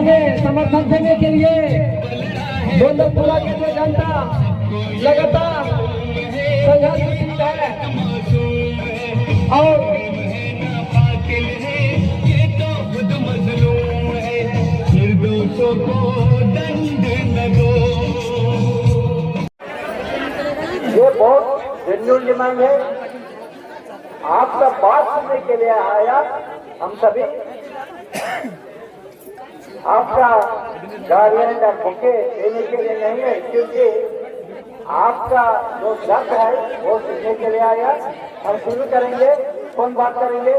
आगे समर्थन देने के लिए गोंदपुरा के जो जनता लगातार संघर्षशील है और ये बहुत जेन्युइन डिमांड है। आपका बात सुनने के लिए आया हम सभी। आपका गार्डियन या बुके देने के लिए नहीं है, क्योंकि आपका जो दर्द है वो सुनने के लिए आया। हम शुरू करेंगे। कौन बात करेंगे?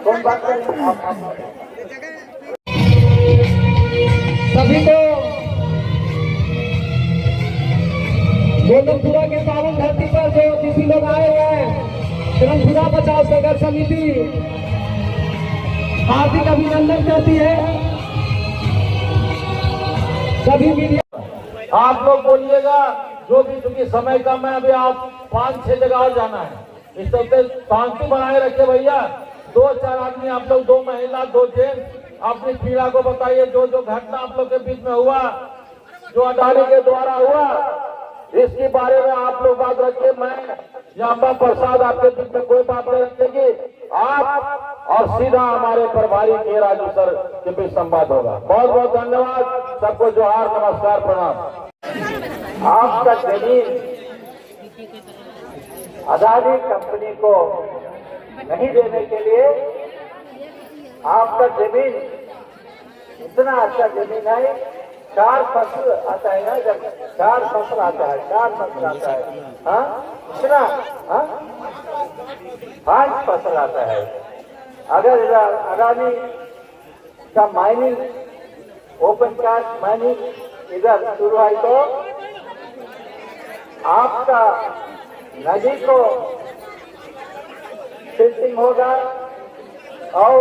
आप सभी को गोंदपुरा के पावन धरती पर जो किसी लोग आए हुए हैं, त्रिपुरा बचाओ संघर्ष समिति हार्दिक अभिनंदन करती है। सभी मीडिया आप लोग बोलिएगा जो भी, क्योंकि समय कम है। अभी आप 5-6 जगह और जाना है। इस सबसे शांति बनाए रखे भैया। 2-4 आदमी आप लोग, 2 महिला 2 जेंट्स अपनी पीड़ा को बताइए। जो जो घटना आप लोग के बीच में हुआ, जो अडानी के द्वारा हुआ, इसके बारे में आप लोग बात रखिए। मैं यामा प्रसाद आपके बीच में कोई बात नहीं रखेगी। आप और सीधा हमारे प्रभारी के राजू सर के बीच संवाद होगा। बहुत बहुत धन्यवाद सबको। जोहार, नमस्कार, प्रणाम। आपका जमीन अदानी कंपनी को नहीं देने के लिए, आपका जमीन इतना अच्छा जमीन है। 4 फसल आता है ना, जब 4 फसल आता है, 4 फसल आता है, हाँ इतना, हाँ 5 फसल आता है। अगर अडानी का माइनिंग, ओपन कास्ट माइनिंग इधर शुरू है तो आपका नदी को सिल्टिंग होगा। और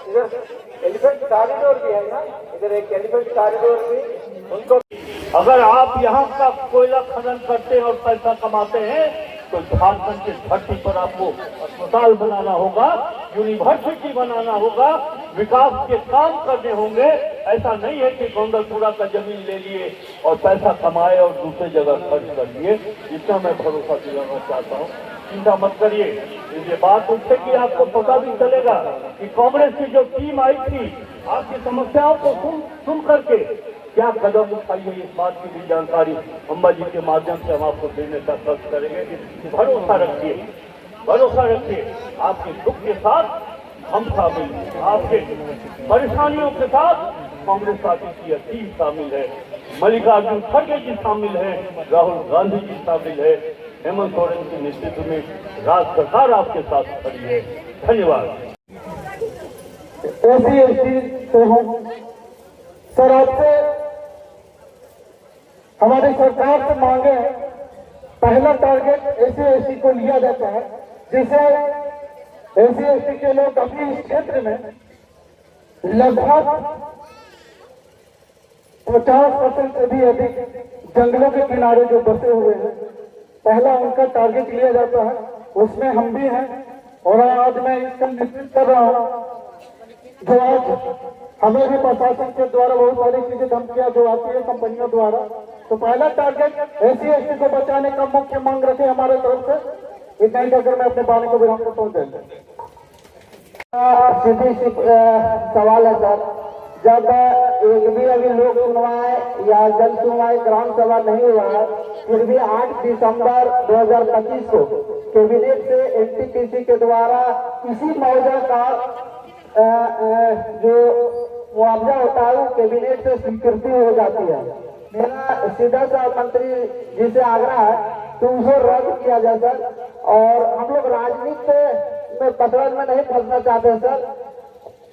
इधर एलिफेंट कॉरिडोर भी है ना, इधर एक एलिफेंट कॉरिडोर भी उनको। अगर आप यहाँ का कोयला खनन करते हैं और पैसा कमाते हैं तो झारखंड की धरती पर आपको अस्पताल बनाना होगा, यूनिवर्सिटी बनाना होगा, विकास के काम करने होंगे। ऐसा नहीं है कि गोंदपुरा का जमीन ले लिए और पैसा कमाए और दूसरी जगह खर्च कर दिए। इतना मैं भरोसा दिलाना चाहता हूँ। चिंता मत करिए। ये बात उठेगी, आपको पता भी चलेगा कि कांग्रेस की जो टीम आई थी, आपकी समस्याओं को सुन करके क्या कदम उठाइए, इस बात की भी जानकारी अम्बा जी के माध्यम से हम आपको देने का प्रयास करेंगे। भरोसा रखिए, भरोसा रखिए। आपके दुख के साथ हम शामिल हैं, आपके परेशानियों के साथ कांग्रेस पार्टी की टीम शामिल है। मल्लिकार्जुन खड़गे जी शामिल है, राहुल गांधी जी शामिल है, हेमंत सोरेन के नेतृत्व में राज्य सरकार आपके साथ खड़ी है। धन्यवाद। SC/ST से हूँ सर, आपसे हमारी सरकार से मांगे, पहला टारगेट SC/ST को लिया जाता है, जिसे SC/ST के लोग अपने इस क्षेत्र में लगभग 50% से भी अधिक जंगलों के किनारे जो बसे हुए हैं, पहला उनका टारगेट लिया जाता है। उसमें हम भी हैं और आज मैं इसका नेतृत्व कर रहा हूँ। जो आज हमें भी प्रशासन के द्वारा बहुत सारी चीजें धमकियां जो आती है कंपनियों द्वारा, तो पहला टारगेट SC/ST को बचाने का मुख्य मांग रखे हमारे तरफ से। इतना ही अगर मैं अपने बारे को विराम को पहुंच जाए। सीधी सवाल है सर, जब एक भी अभी लोक सुनवाई या जन सुनवाई ग्राम सभा नहीं हुआ है, फिर भी 8 दिसंबर 2025 को कैबिनेट से NTPC के द्वारा इसी मुआवजा का जो मुआवजा होता है वो कैबिनेट से स्वीकृति हो जाती है। मेरा सीधा सा मंत्री जी से आग्रह है तो उसे रद्द किया जाए सर। और हम लोग राजनीति में पटवन में नहीं फंसना चाहते सर,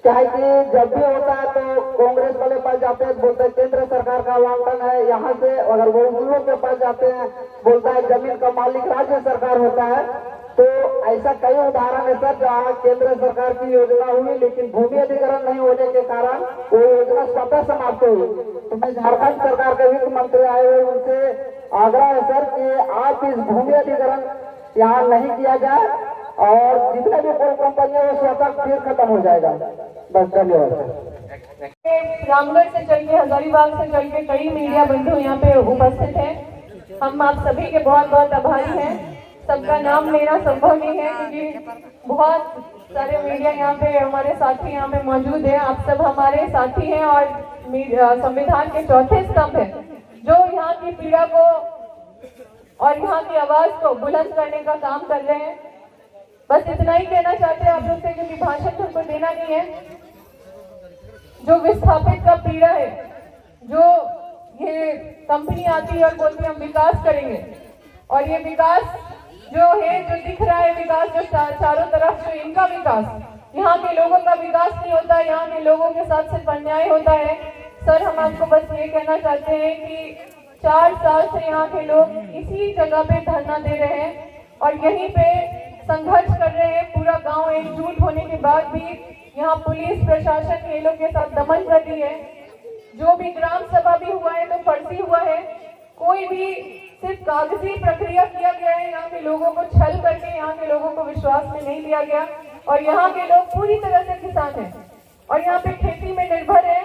क्या कि जब भी होता है तो कांग्रेस वाले पास जाते हैं, बोलते हैं केंद्र सरकार का आवंटन है यहाँ से, अगर वो उन लोग के पास जाते हैं बोलता है जमीन का मालिक राज्य सरकार होता है। तो ऐसा कई उदाहरण है सर जहाँ केंद्र सरकार की योजना हुई लेकिन भूमि अधिग्रहण नहीं होने के कारण वो योजना स्वतः समाप्त हुई। तो मैं झारखंड सरकार के वित्त मंत्री आए हुए उनसे आग्रह है सर कि आप इस भूमि अधिग्रहण यहाँ नहीं किया जाए और जितने भी कोल कंपनियां वो स्वतः फिर खत्म हो जाएगा। बस धन्यवाद। रामगढ़ से चल के, हजारीबाग से चल के कई मीडिया बंधु यहाँ पे उपस्थित हैं। हम आप सभी के बहुत बहुत आभारी हैं। सबका नाम लेना संभव नहीं है क्योंकि बहुत सारे मीडिया यहाँ पे, हमारे साथी यहाँ पे मौजूद हैं। आप सब हमारे साथी हैं और संविधान के चौथे स्तंभ हैं जो यहाँ की पीड़ा को और यहाँ की आवाज को बुलंद करने का काम कर रहे हैं। बस इतना ही कहना चाहते हैं आप लोग से, क्योंकि भाषण तुमको देना नहीं है। जो विस्थापित का पीड़ा है, जो ये कंपनी आती है और बोलती है हम विकास करेंगे, और ये विकास जो है, जो दिख रहा है विकास, जो चारों तरफ जो इनका विकास, यहाँ के लोगों का विकास नहीं होता, यहाँ के लोगों के साथ सिर्फ अन्याय होता है। सर, हम आपको बस ये कहना चाहते हैं कि 4 साल से यहाँ के लोग इसी जगह पे धरना दे रहे हैं और यहीं पे संघर्ष कर रहे हैं। पूरा गांव एकजुट होने के बाद भी यहाँ पुलिस प्रशासन ये लोग के साथ दमन कर रही है। जो भी ग्राम सभा भी हुआ है तो फर्जी हुआ है, कोई भी सिर्फ कागजी प्रक्रिया किया गया है। यहाँ के लोगों को छल करके यहाँ के लोगों को विश्वास में नहीं लिया गया और यहाँ के लोग पूरी तरह से किसान हैं और यहाँ पे खेती में निर्भर है।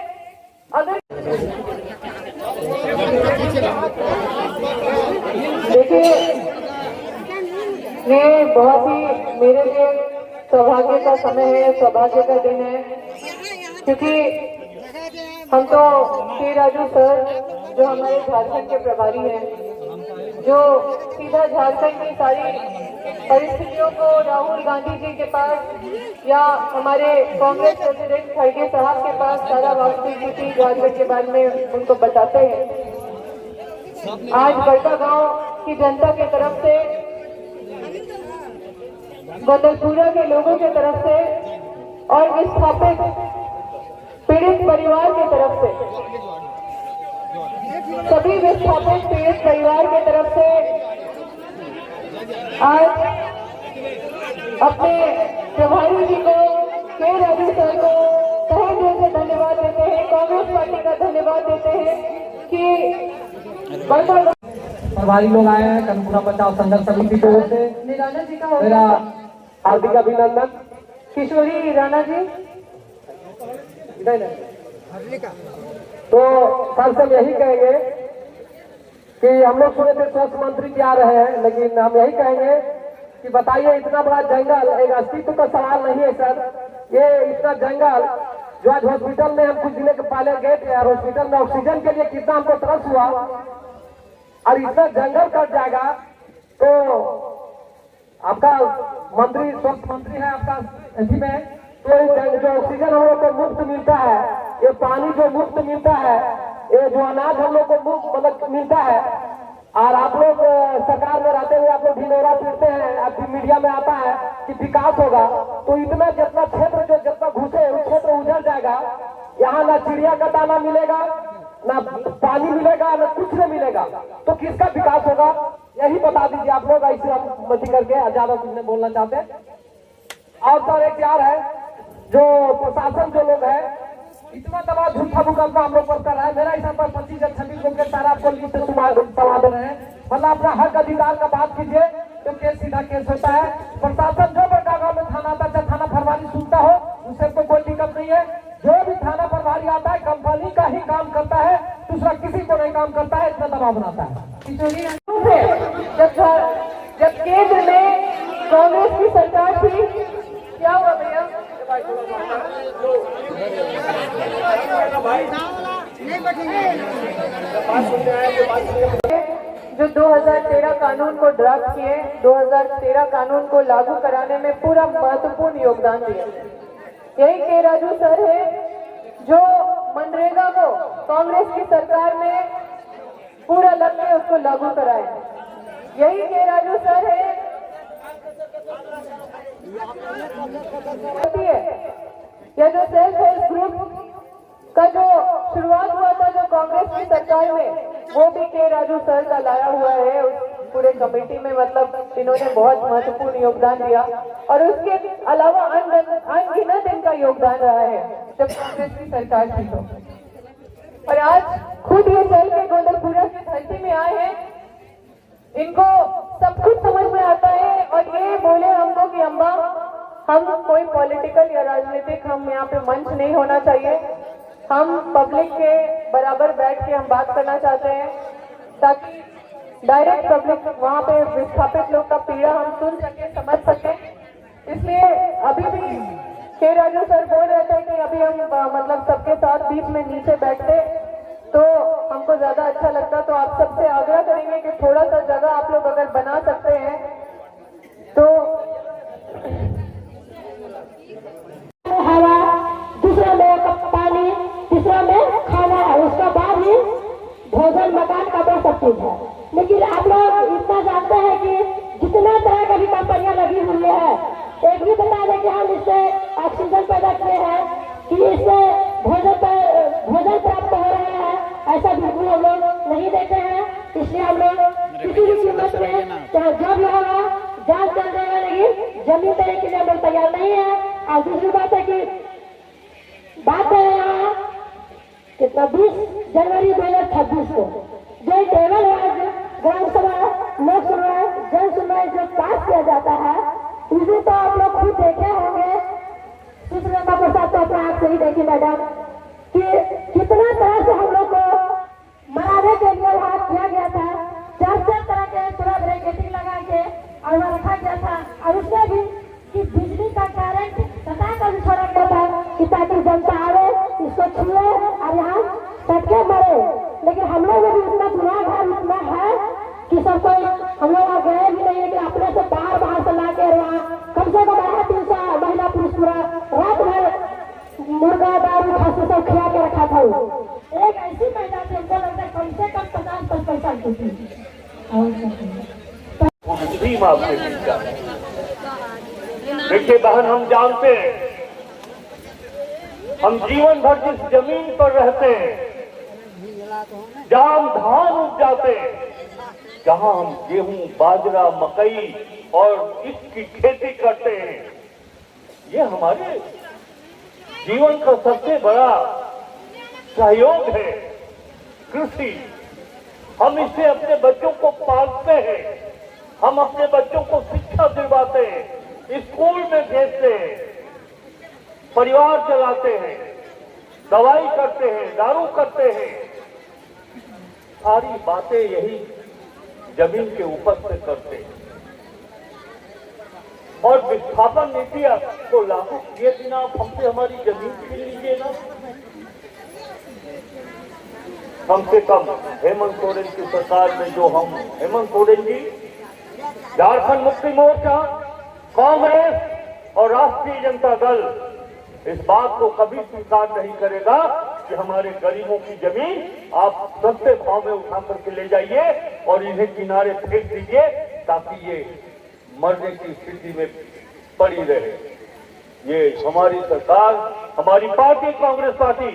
अगर देखिए, ये बहुत ही मेरे लिए सौभाग्य का समय है, सौभाग्य का दिन है, क्योंकि हम तो के राजू सर जो हमारे झारखंड के प्रभारी हैं, जो सीधा झारखंड की सारी परिस्थितियों को राहुल गांधी जी के पास या हमारे कांग्रेस प्रेसिडेंट खड़गे साहब के पास सारा वास्तविक स्थिति झारखंड के बारे में उनको बताते हैं। आज बड़का गांव की जनता के तरफ से, गोदलपुरा के लोगों के तरफ से और विस्थापित पीड़ित परिवार की तरफ से, सभी विस्थापित पीड़ित परिवार की तरफ से आज अपने प्रभारी जी को, के राजू सर को तहे दिल से धन्यवाद देते हैं, कांग्रेस पार्टी का धन्यवाद देते हैं कि प्रभारी लोग आए हैं कनपुरा बचाव संघर्ष समिति की ओर से। निराला जी का मेरा हार्दिक अभिनंदन। किशोरी राणा जी, तो सर से यही कहेंगे कि हम लोग सुने थे स्वास्थ्य मंत्री जी आ रहे हैं, लेकिन हम यही कहेंगे कि बताइए, इतना बड़ा जंगल एक अस्तित्व का सवाल नहीं है सर। ये इतना जंगल जो आज हॉस्पिटल में हम कुछ दिनों के पहले गए थे और हॉस्पिटल में ऑक्सीजन के लिए कितना हमको तरस हुआ, और इतना जंगल कट जाएगा तो आपका मंत्री, स्वास्थ्य मंत्री है आपका इसी में, तो जो ऑक्सीजन हम लोग को मुफ्त मिलता है, ये पानी जो मुफ्त मिलता है, ये जो अनाज हम लोग को मुफ्त मतलब मिलता है, और आप लोग सरकार में रहते हुए आप लोग ढिंडोरा पीटते हैं, आपकी मीडिया में आता है कि विकास होगा, तो इतना जितना क्षेत्र जो जितना घुसे उस क्षेत्र उजड़ जाएगा। यहाँ ना चिड़िया का दाना मिलेगा, ना पानी मिलेगा, ना कुछ नहीं मिलेगा, तो किसका विकास होगा? यही बता दीजिए आप लोग। ऐसे हम मती करके ज्यादा कुछ नहीं बोलना चाहते। और सर एक यार है, जो प्रशासन जो लोग है इतना दबाव झूठा मुकदमा हम लोग पर कर रहा है। मेरा हिसाब पर 25 या 26 लोग के सारा आपको लिस्ट समा दे रहे हैं। मतलब अपना हक अधिकार का बात कीजिए तो केस सीधा केस होता है। प्रशासन जो बड़का गाँव में थाना आता है, थाना प्रभारी सुनता हो, उससे कोई दिक्कत नहीं है। जो भी थाना प्रभारी आता है कंपनी का ही काम करता है, दूसरा किसी को नहीं काम करता है, इतना दबाव बनाता है। जब केंद्र में कांग्रेस की सरकार थी, क्या हुआ भैया? जो 2013 कानून को ड्राफ्ट किए, 2013 कानून को लागू कराने में पूरा महत्वपूर्ण योगदान दिया, यही के राजू सर है, जो मनरेगा को कांग्रेस की सरकार में पूरा लग के उसको लागू कराए। यही के राजू सर है या जो सेल्फ हेल्प ग्रुप का जो शुरुआत हुआ था जो कांग्रेस की सरकार में, वो भी के राजू सर का लाया हुआ है उस पूरे कमेटी में। मतलब इन्होंने बहुत महत्वपूर्ण योगदान दिया और उसके अलावा अनगिनत इनका योगदान रहा है जब कांग्रेस की सरकार थी। तो और आज खुद ये चल के गोदलपुरा की धरती में आए हैं, इनको सब कुछ समझ में आता है और ये बोले हमको कि अम्बा, हम कोई पॉलिटिकल या राजनीतिक हम यहाँ पे मंच नहीं होना चाहिए, हम पब्लिक के बराबर बैठ के हम बात करना चाहते हैं ताकि डायरेक्ट पब्लिक वहाँ पे विस्थापित लोग का पीड़ा हम सुन सके, समझ सके। इसलिए अभी भी के राजू सर बोल रहे थे कि अभी हम मतलब सबके साथ बीच में नीचे बैठते तो हमको ज्यादा अच्छा लगता। तो आप सबसे आग्रह करेंगे कि थोड़ा सा जगह आप लोग अगर बना सकते हैं तो हवा, दूसरा में पानी, तीसरा में खाना है, उसका बाद ही भोजन मकान का वो सब चीज है। लेकिन आप लोग इतना जानते हैं कि जितना तरह की कंपनियां लगी हुई है, एक भी बता दें कि हम इससे ऑक्सीजन पैदा किए हैं कि इससे भोजन प्राप्त हो रहे हैं, ऐसा बिल्कुल हम लोग नहीं देते हैं। इसलिए हम लोग किसी भी कीमत में चाहे जो भी होगा जान चल जाएगा, लेकिन जमीन देने के लिए हम लोग तैयार नहीं है। और दूसरी बात है कि बात है यहाँ कितना 20 जनवरी 2026 को जो टेबल है ग्राम सभा, लोक सुनवाई, जन सुनवाई जो पास किया जाता है, इसे तो आप लोग खुद देखे होंगे। सुश्री प्रसाद तो अपने आप से ही देखी मैडम कि कितना तरह से हम लोग को मनाने के लिए वहाँ किया गया था। 4 तरह के पूरा ब्रैकेटिंग लगा के और वहाँ रखा गया था, और उसमें भी कि बिजली का करंट सटा कर भी छोड़ा गया था कि ताकि जनता आवे, इसको छुए और यहाँ सटके मरे। लेकिन हम लोग भी इतना गुनाहगार इतना है कि सब कोई हम लोग गए भी नहीं, लेकिन अपने से बाहर से ला के वहाँ कम से कम 300 महिला पुरुष पूरा रात भर मुर्गा दारू खांसी सब खिला के रखा था। एक ऐसी महिला थी, उनको लगता है कम से कम 50-55 साल की थी। देखिए बहन, हम जानते हैं हम जीवन भर जिस जमीन पर रहते हैं, जहां हम धान उपजाते हैं, जहां हम गेहूं, बाजरा, मकई और इसकी खेती करते हैं, ये हमारे जीवन का सबसे बड़ा सहयोग है। कृषि, हम इससे अपने बच्चों को पालते हैं, हम अपने बच्चों को शिक्षा दिलवाते हैं, स्कूल में भेजते हैं, परिवार चलाते हैं, दवाई करते हैं, दारू करते हैं, सारी बातें यही जमीन के ऊपर से करते हैं। और विस्थापन नीति को लागू किए बिना आप हमसे हमारी जमीन छीन लीजिए ना। कम से कम हेमंत सोरेन की सरकार में जो हम हेमंत सोरेन जी, झारखंड मुक्ति मोर्चा, कांग्रेस और राष्ट्रीय जनता दल इस बात को कभी स्वीकार नहीं करेगा कि हमारे गरीबों की जमीन आप सस्ते भाव में उठा करके ले जाइए और इन्हें किनारे फेंक दीजिए ताकि ये मरने की स्थिति में पड़ी रहे। ये हमारी सरकार, हमारी पार्टी कांग्रेस पार्टी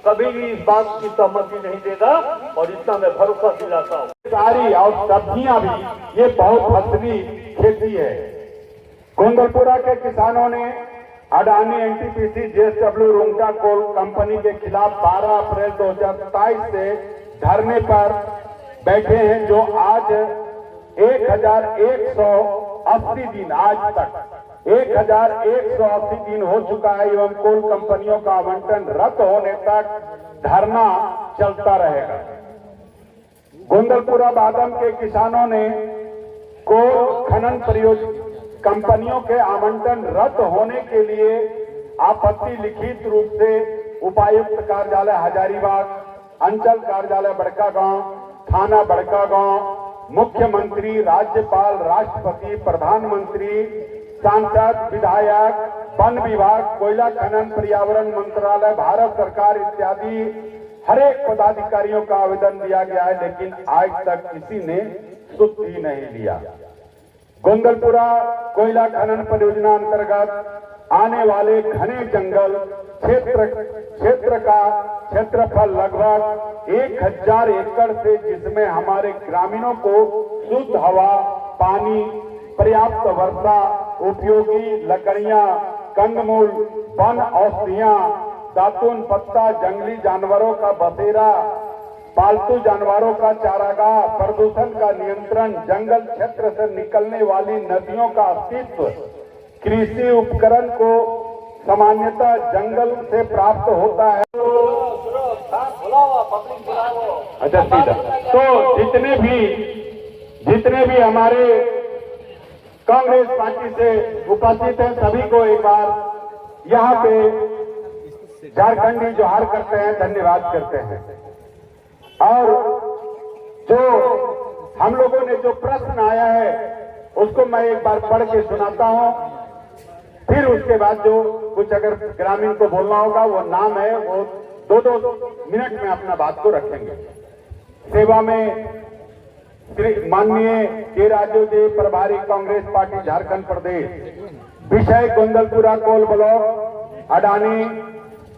कभी भी इस बात की सहमति नहीं देगा और इतना मैं भरोसा दिलाता हूँ। सारी और सब्जियां भी ये बहुत फसली खेती है। गोंदलपुरा के किसानों ने अडानी एनटीपीसी जेएसडब्ल्यू रुंगटा कोल कंपनी के खिलाफ 12 अप्रैल 2027 से धरने पर बैठे हैं, जो आज 1180 दिन, आज तक 1180 दिन हो चुका है एवं कोल कंपनियों का आवंटन रद्द होने तक धरना चलता रहेगा। गोंदलपुरा बादम के किसानों ने कोल खनन परियोजना कंपनियों के आवंटन रद्द होने के लिए आपत्ति लिखित रूप से उपायुक्त कार्यालय हजारीबाग, अंचल कार्यालय बड़कागांव, थाना बड़कागांव, मुख्यमंत्री, राज्यपाल, राष्ट्रपति, प्रधानमंत्री, सांसद, विधायक, वन विभाग, कोयला खनन, पर्यावरण मंत्रालय, भारत सरकार इत्यादि हर एक पदाधिकारियों का आवेदन दिया गया है, लेकिन आज तक किसी ने सुध भी नहीं लिया। गोंदलपुरा कोयला खनन परियोजना अंतर्गत आने वाले घने जंगल क्षेत्र का क्षेत्रफल लगभग 1000 एकड़ से, जिसमें हमारे ग्रामीणों को शुद्ध हवा, पानी, पर्याप्त वर्षा, उपयोगी लकड़ियां, कंदमूल, वन औषधियां, दातून पत्ता, जंगली जानवरों का बसेरा, पालतू जानवरों का चारागाह, प्रदूषण का नियंत्रण, जंगल क्षेत्र से निकलने वाली नदियों का अस्तित्व, कृषि उपकरण को सामान्यतः जंगल से प्राप्त होता है। बुलाओ, पब्लिक बुलाओ। अच्छा सीधा। तो जितने भी हमारे कांग्रेस पार्टी से उपस्थित हैं सभी को एक बार यहाँ पे झारखंडी जोहार करते हैं, धन्यवाद करते हैं। और जो हम लोगों ने जो प्रश्न आया है उसको मैं एक बार पढ़ के सुनाता हूं, फिर उसके बाद जो कुछ अगर ग्रामीण को बोलना होगा वो नाम है वो 2-2 मिनट में अपना बात को रखेंगे। सेवा में श्री माननीय के राजू जी, प्रभारी कांग्रेस पार्टी झारखंड प्रदेश, विषय गोंदलपुरा कोल block, Adani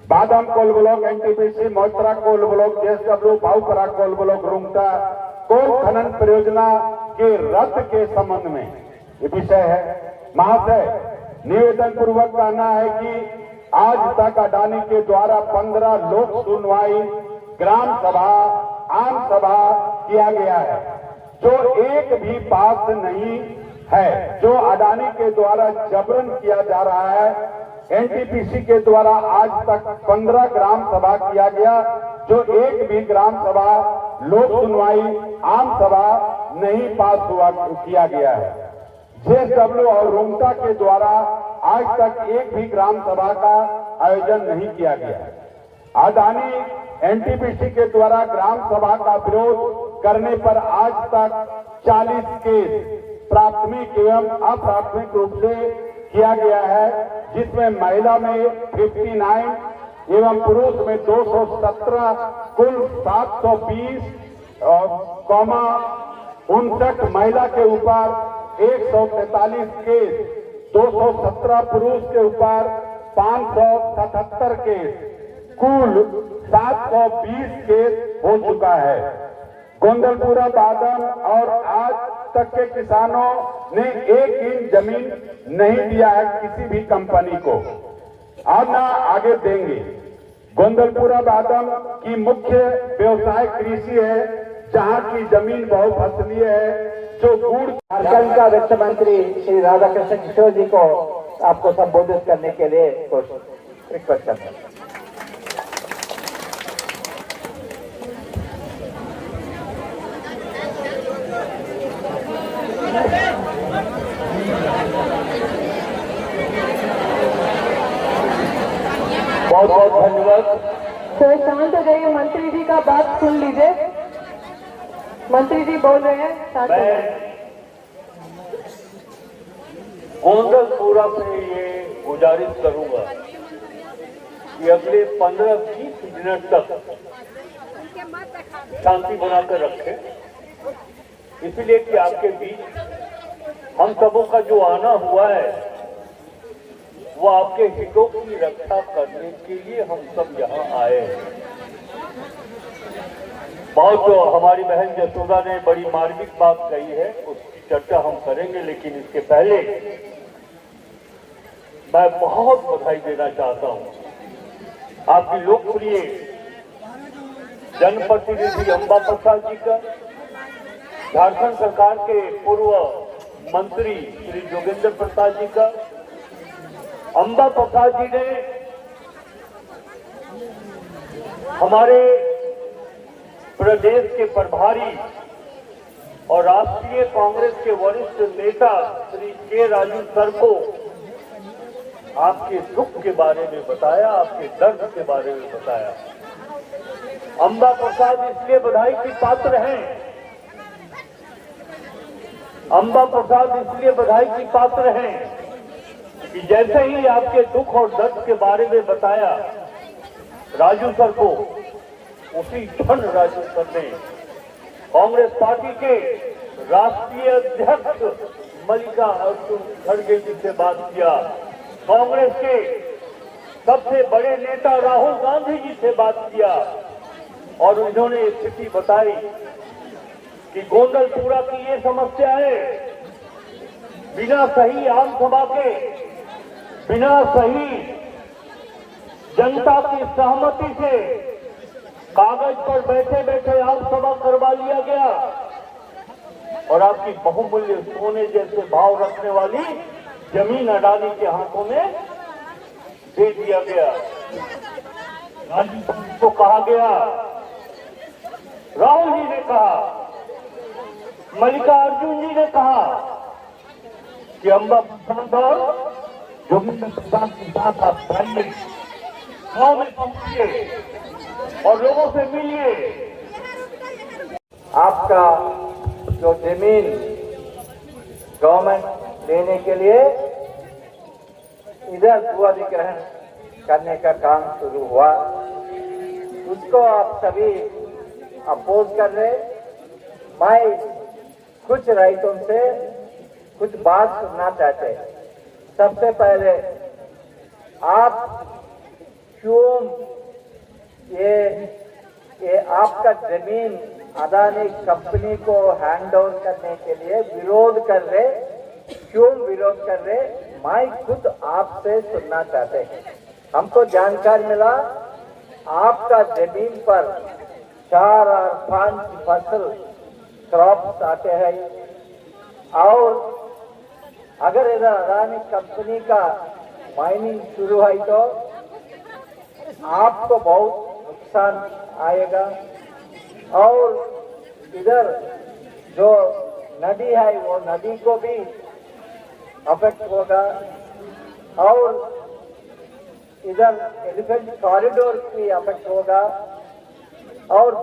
Badam coal block, NTPC Mochra coal block, JSW Bhaupara coal block, Rungta coal खनन परियोजना के रद्द के संबंध में ये विषय है। महाशय, निवेदन पूर्वक कहना है कि आज तक अडानी के द्वारा 15 लोक सुनवाई, ग्राम सभा, आम सभा किया गया है, जो एक भी पास नहीं है। जो अडानी के द्वारा जबरन किया जा रहा है, एनटीपीसी के द्वारा आज तक 15 ग्राम सभा किया गया, जो एक भी ग्राम सभा, लोक सुनवाई, आम सभा नहीं पास हुआ किया गया है। जेएसडब्ल्यू और रुंगटा के द्वारा आज तक एक भी ग्राम सभा का आयोजन नहीं किया गया है। अडानी एनटीपीसी के द्वारा ग्राम सभा का विरोध करने पर आज तक 40 केस प्राथमिक एवं अप्राथमिक रूप से किया गया है, जिसमें महिला में 59 एवं पुरुष में 217, कुल 720 59 महिला के ऊपर 143 केस, 217 पुरुष के ऊपर 577 केस, कुल 720 केस हो चुका है। गोंदलपुरा बादाम और आज तक के किसानों ने 1 इंच जमीन नहीं दिया है किसी भी कंपनी को, अब ना आगे देंगे। गोंदलपुरा बादाम की मुख्य व्यवसाय कृषि है, जहां की जमीन बहुफसलीय है, जो गुड़। झारखंड का वित्त मंत्री श्री राधाकृष्ण किशोर जी को आपको संबोधित करने के लिए रिक्वेस्ट करते हैं। बहुत बहुत धन्यवाद। तो शांत हो जाइए, मंत्री जी का बात सुन लीजिए। मंत्री जी बोल रहे हैं, शांत हो जाइए। गोंदलपुरा से ये गुजारिश करूंगा कि अगले 15-20 मिनट तक शांति बनाकर रखें, इसलिए कि आपके बीच हम सबों का जो आना हुआ है वो आपके हितों की रक्षा करने के लिए हम सब यहाँ आए हैं। बहुत जो हमारी बहन जसोदा ने बड़ी मार्मिक बात कही है, उसकी चर्चा हम करेंगे, लेकिन इसके पहले मैं बहुत बधाई देना चाहता हूं आपकी लोकप्रिय जनप्रतिनिधि अंबा प्रसाद जी का, झारखंड सरकार के पूर्व मंत्री श्री जोगेंद्र प्रसाद जी का। अंबा प्रसाद जी ने हमारे प्रदेश के प्रभारी और राष्ट्रीय कांग्रेस के वरिष्ठ नेता श्री के राजू सर को आपके दुख के बारे में बताया, आपके दर्द के बारे में बताया। अंबा प्रसाद इसलिए बधाई की पात्र हैं, अंबा प्रसाद इसलिए बधाई की पात्र हैं कि जैसे ही आपके दुख और दर्द के बारे में बताया राजू सर को, उसी क्षण राजू सर ने कांग्रेस पार्टी के राष्ट्रीय अध्यक्ष मल्लिका अर्जुन खड़गे जी से बात किया, कांग्रेस के सबसे बड़े नेता राहुल गांधी जी से बात किया और उन्होंने स्थिति बताई कि गोंदलपुरा की ये समस्या है, बिना सही आम सभा के, बिना सही जनता की सहमति से कागज पर बैठे बैठे आम सभा करवा लिया गया और आपकी बहुमूल्य सोने जैसे भाव रखने वाली जमीन अडानी के हाथों में दे दिया गया। राजू को कहा गया राहुल जी ने कहा, मल्लिकार्जुन जी ने कहा कि अम्बा प्रसाद और जोगिंदर प्रसाद के साथ आप जाइए, गांव में पहुंचिए और लोगों से मिलिए। आपका जो जमीन गवर्नमेंट लेने के लिए इधर भू अधिग्रहण करने का काम शुरू हुआ, उसको आप सभी अपोज कर रहे। मैं कुछ राइटों से कुछ बात सुनना चाहते हैं। सबसे पहले आप क्यों ये आपका जमीन अदानी कंपनी को हैंड ओवर करने के लिए विरोध कर रहे, क्यों विरोध कर रहे, मैं खुद आपसे सुनना चाहते हैं। हमको जानकारी मिला आपका जमीन पर 4 और 5 फसल क्रॉप्स आते हैं और अगर इधर अदानी कंपनी का माइनिंग शुरू है तो आपको बहुत नुकसान आएगा और इधर जो नदी है वो नदी को भी अफेक्ट होगा और इधर एलिफेंट कॉरिडोर भी अफेक्ट होगा और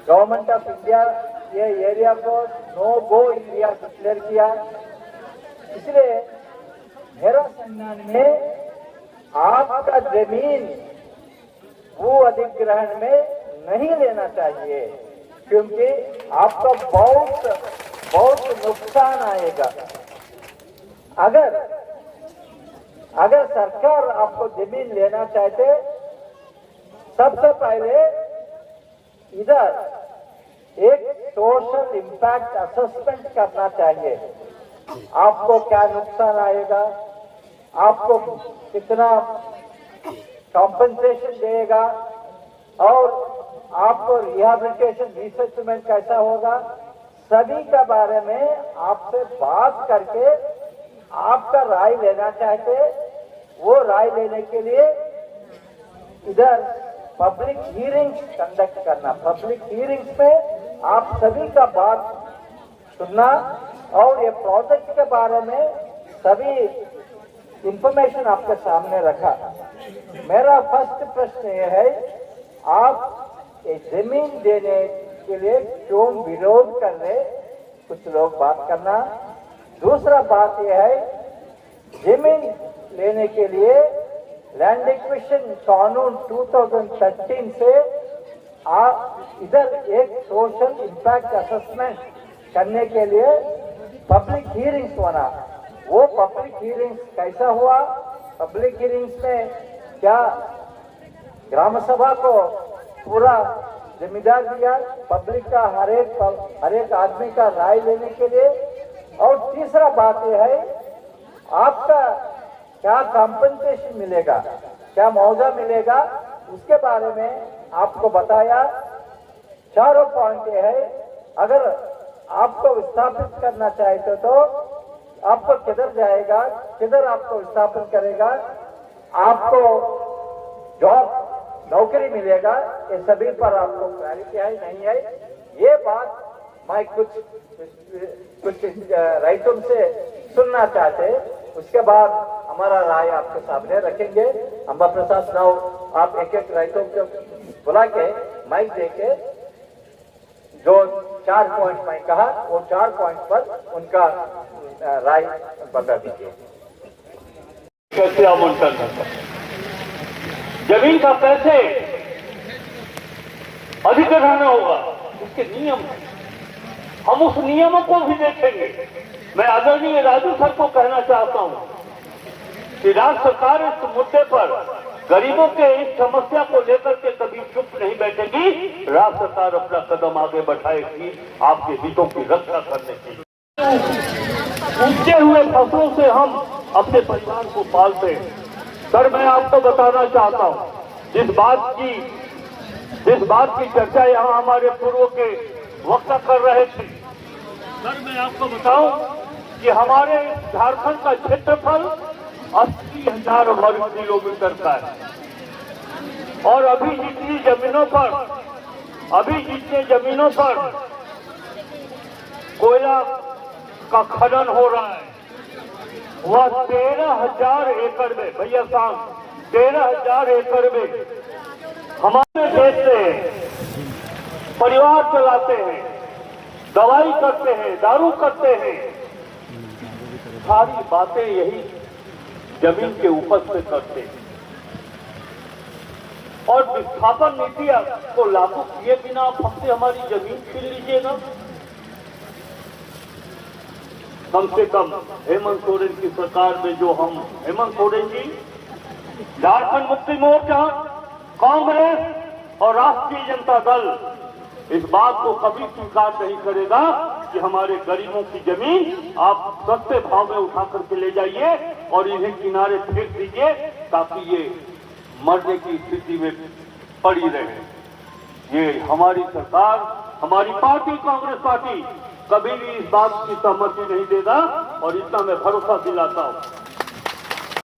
गवर्नमेंट ऑफ इंडिया ये एरिया को नो गो एरिया डिक्लेयर किया। इसलिए मेरा संज्ञान में आपका जमीन भू अधिग्रहण में नहीं लेना चाहिए, क्योंकि आपका बहुत नुकसान आएगा। अगर सरकार आपको जमीन लेना चाहते, सबसे पहले इधर एक सोशल इम्पैक्ट असेसमेंट करना चाहिए। आपको क्या नुकसान आएगा, आपको कितना कॉम्पेंसेशन देगा और आपको रिहैबिलिटेशन रिसेटलमेंट कैसा होगा, सभी के बारे में आपसे बात करके आपका राय लेना चाहते। वो राय लेने के लिए इधर पब्लिक हियरिंग्स कंडक्ट करना, पब्लिक हियरिंग्स में आप सभी का बात सुनना और ये प्रोजेक्ट के बारे में सभी इंफॉर्मेशन आपके सामने रखा। मेरा फर्स्ट प्रश्न ये है, आप ये जमीन देने के लिए क्यों विरोध कर रहे, कुछ लोग बात करना। दूसरा बात यह है, जमीन लेने के लिए लैंड एक्विजिशन कानून 2013 से इधर एक सोशल इम्पैक्ट असेसमेंट करने के लिए पब्लिक हियरिंग्स होना। वो पब्लिक हियरिंग्स कैसा हुआ, पब्लिक हियरिंग्स में क्या ग्राम सभा को पूरा जिम्मेदार दिया पब्लिक का, हर एक आदमी का राय लेने के लिए। और तीसरा बात यह है, आपका क्या कॉम्पेंसेशन मिलेगा, क्या मुआवजा मिलेगा, उसके बारे में आपको बताया। चारों पॉइंट ये है, अगर आपको विस्थापित करना चाहते तो आपको किधर जाएगा, किधर आपको विस्थापित करेगा, आपको जॉब नौकरी मिलेगा, ये सभी पर आपको क्लैरिटी है नहीं है। ये बात मैं कुछ राइटों से सुनना चाहते, उसके बाद हमारा राय आपके सामने रखेंगे। अम्बा प्रसाद राव आप एक एक राइटों को बुला के माइक दे के जो 4 पॉइंट मैं कहा वो 4 पॉइंट पर उनका राय बता दीजिए। कैसे आवंटन करता, जमीन का कैसे अधिग्रहण होगा, उसके नियम, हम उस नियमों को भी देखेंगे। मैं आदरणीय राजू सर को कहना चाहता हूं कि राज्य सरकार इस मुद्दे पर गरीबों के इस समस्या को लेकर के कभी चुप नहीं बैठेगी। राज्य सरकार अपना कदम आगे बढ़ाएगी आपके हितों की रक्षा करने की। उपजे हुए फसलों से हम अपने परिवार को पालते हैं। सर मैं आपको बताना चाहता हूं, जिस बात की चर्चा यहाँ हमारे पूर्व के वक्ता कर रहे थे, सर मैं आपको बताऊं कि हमारे झारखंड का क्षेत्रफल 80,000 वर्ग किलोमीटर का है और अभी जितनी जमीनों पर अभी जितने जमीनों पर कोयला का खनन हो रहा है वह 13,000 एकड़ में, भैया साहब 13,000 एकड़ में हमारे देश से परिवार चलाते हैं, दवाई करते हैं, दारू करते हैं, सारी बातें यही जमीन के उपज से करते हैं। और विस्थापन नीति को लागू किए बिना आप हमसे हमारी जमीन छीन लीजिएगा। कम से कम हेमंत सोरेन की सरकार में जो हम हेमंत सोरेन जी, झारखंड मुक्ति मोर्चा, कांग्रेस और राष्ट्रीय जनता दल इस बात को कभी स्वीकार नहीं करेगा कि हमारे गरीबों की जमीन आप सस्ते भाव में उठा करके ले जाइए और इन्हें किनारे फेंक दीजिए ताकि ये मरने की स्थिति में पड़ी रहे। ये हमारी सरकार, हमारी पार्टी कांग्रेस पार्टी कभी भी इस बात की सहमति नहीं देगा। और इतना मैं भरोसा दिलाता हूं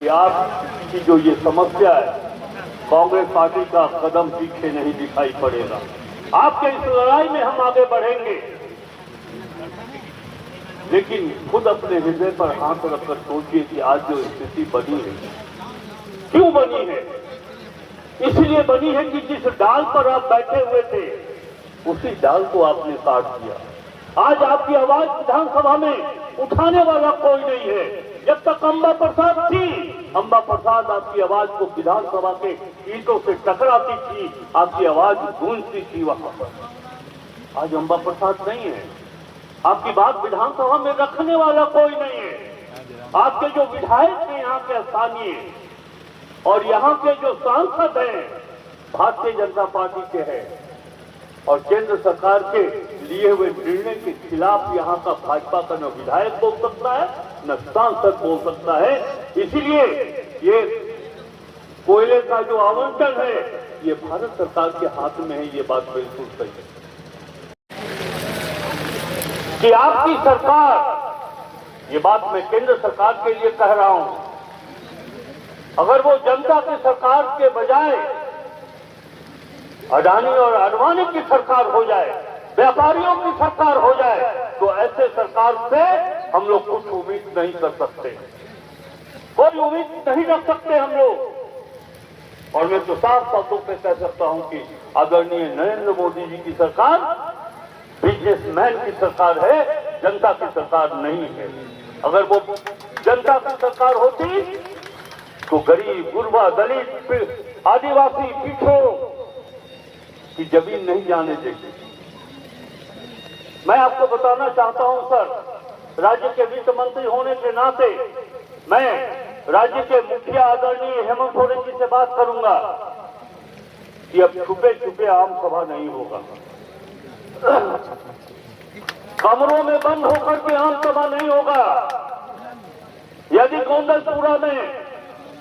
कि आपकी जो ये समस्या है कांग्रेस पार्टी का कदम पीछे नहीं दिखाई पड़ेगा। आपके इस लड़ाई में हम आगे बढ़ेंगे, लेकिन खुद अपने हृदय पर हाथ रखकर सोचिए कि आज जो स्थिति बनी है क्यों बनी है। इसलिए बनी है कि जिस डाल पर आप बैठे हुए थे उसी डाल को आपने काट दिया। आज आपकी आवाज विधानसभा में उठाने वाला कोई नहीं है। जब तक अंबा प्रसाद थी, अंबा प्रसाद आपकी आवाज को विधानसभा के ईंटों से टकराती थी, आपकी आवाज गूंजती थी वहां पर। आज अंबा प्रसाद नहीं है, आपकी बात विधानसभा में रखने वाला कोई नहीं है। आपके जो विधायक हैं यहाँ के स्थानीय और यहाँ के जो सांसद हैं भारतीय जनता पार्टी के हैं और केंद्र सरकार के लिए हुए निर्णय के खिलाफ यहाँ का भाजपा का न विधायक बोल सकता है न सांसद बोल सकता है। इसलिए ये कोयले का जो आवंटन है ये भारत सरकार के हाथ में है। ये बात बिल्कुल सही है कि आपकी सरकार, ये बात मैं केंद्र सरकार के लिए कह रहा हूं, अगर वो जनता की सरकार के बजाय अडानी और अडवाणी की सरकार हो जाए, व्यापारियों की सरकार हो जाए, तो ऐसे सरकार से हम लोग कुछ उम्मीद नहीं कर सकते, कोई उम्मीद नहीं रख सकते हम लोग। और मैं तो साफ शब्दों पे कह सकता हूं कि आदरणीय नरेंद्र मोदी जी की सरकार बिजनेसमैन की सरकार है, जनता की सरकार नहीं है। अगर वो जनता की सरकार होती तो गरीब, गुरबा, दलित, आदिवासी, पिछड़ों की जमीन नहीं जाने देगी। मैं आपको बताना चाहता हूं सर, राज्य के वित्त मंत्री होने के नाते मैं राज्य के मुखिया आदरणीय हेमंत सोरेन जी से बात करूंगा कि अब छुपे छुपे आम सभा नहीं होगा, कमरों में बंद होकर के आम सभा नहीं होगा। यदि गोंदलपुरा में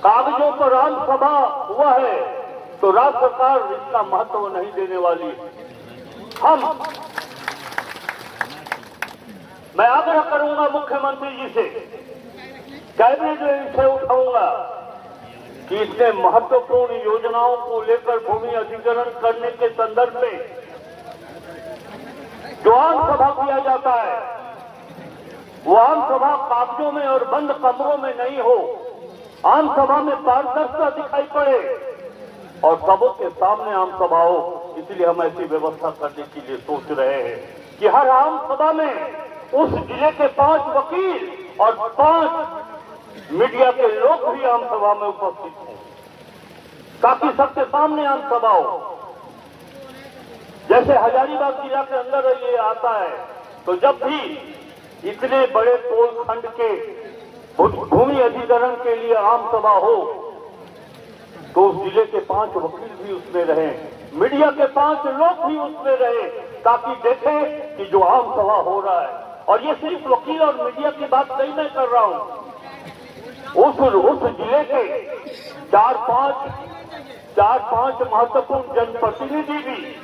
कागजों पर आम सभा हुआ है तो राज्य सरकार इसका महत्व नहीं देने वाली। मैं आग्रह करूंगा मुख्यमंत्री जी से, कैबिनेट से उठाऊंगा कि इतने महत्वपूर्ण योजनाओं को लेकर भूमि अधिग्रहण करने के संदर्भ में जो आम सभा किया जाता है वो आम सभा कागजों में और बंद कमरों में नहीं हो, आम सभा में पारदर्शिता दिखाई पड़े और सबों के सामने आम सभा हो। इसलिए हम ऐसी व्यवस्था करने के लिए सोच रहे हैं कि हर आम सभा में उस जिले के 5 वकील और 5 मीडिया के लोग भी आम सभा में उपस्थित हों ताकि सबके सामने आम सभा हो। जैसे हजारीबाग जिला के अंदर ये आता है तो जब भी इतने बड़े टोल खंड के भूमि अधिग्रहण के लिए आम सभा हो तो उस जिले के 5 वकील भी उसमें रहे, मीडिया के 5 लोग भी उसमें रहे ताकि देखें कि जो आम सभा हो रहा है। और ये सिर्फ वकील और मीडिया की बात नहीं मैं कर रहा हूं, उस जिले के 4-5 महत्वपूर्ण जनप्रतिनिधि भी,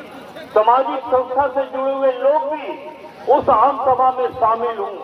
सामाजिक संस्था से जुड़े हुए लोग भी उस आम सभा में शामिल हों।